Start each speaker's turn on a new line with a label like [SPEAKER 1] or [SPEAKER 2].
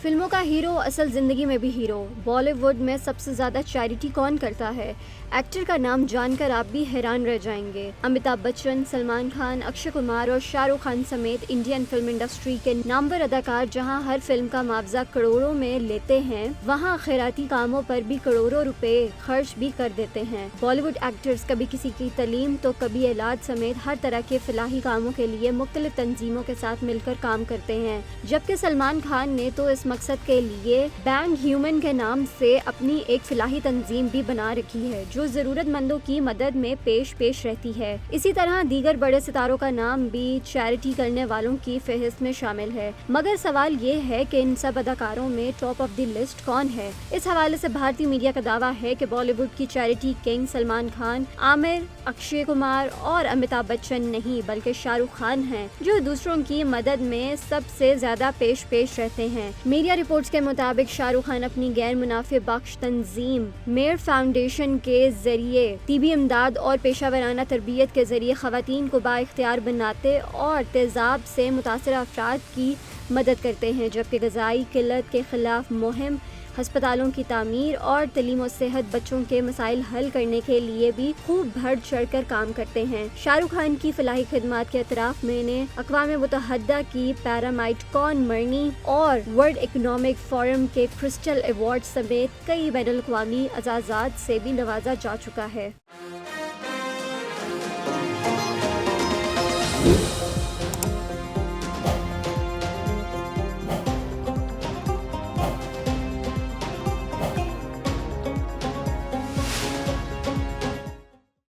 [SPEAKER 1] फिल्मों का हीरो असल जिंदगी में भी हीरो। बॉलीवुड में सबसे ज्यादा चैरिटी कौन करता है? एक्टर का नाम जानकर आप भी हैरान रह जाएंगे। अमिताभ बच्चन, सलमान खान, अक्षय कुमार और शाहरुख खान समेत इंडियन फिल्म इंडस्ट्री के नामवर अदाकार जहां हर फिल्म का मुआवजा करोड़ों में लेते हैं, वहां खैराती कामों पर भी करोड़ों रुपए खर्च भी कर देते हैं। बॉलीवुड एक्टर्स कभी किसी की तालीम तो कभी इलाज समेत हर तरह के फलाही कामों के लिए मुख्तलिफ तंजीमों के साथ मिलकर काम करते हैं। जबकि सलमान खान ने तो इस मकसद के लिए बैंग ह्यूमन के नाम से अपनी एक फलाही तंजीम भी बना रखी है जो जरूरतमंदों की मदद में पेश रहती है। इसी तरह दीगर बड़े सितारों का नाम भी चैरिटी करने वालों की फहरिस्त में शामिल है। मगर सवाल ये है कि इन सब अदाकारों में टॉप ऑफ द लिस्ट कौन है? इस हवाले से भारतीय मीडिया का दावा है कि बॉलीवुड की चैरिटी किंग सलमान खान, आमिर, अक्षय कुमार और अमिताभ बच्चन नहीं बल्कि शाहरुख खान हैं, जो दूसरों की मदद में सबसे ज्यादा पेश रहते हैं। मीडिया रिपोर्ट्स के मुताबिक शाहरुख खान अपनी गैर मुनाफे बख्श तंजीम मेयर फाउंडेशन के जरिए तिबी इमदाद और पेशावराना तरबियत के जरिए खवातीन को बाइख्तियार बनाते और तेजाब से मुतासर अफराद की मदद करते हैं, जबकि ग़िज़ाई किल्लत के खिलाफ मुहिम, अस्पतालों की तामीर और तलीम और सेहत, बच्चों के मसाइल हल करने के लिए भी खूब बढ़ चढ़ कर काम करते हैं। शाहरुख खान की फलाही खिदमात के अतराफ में अक़वाम मुत्तहदा की पैरामाइट कॉन मरनी और वर्ल्ड इकोनॉमिक फोरम के क्रिस्टल अवार्ड समेत कई बैनुल अक़वामी एजाज़ात से भी नवाजा जा चुका है।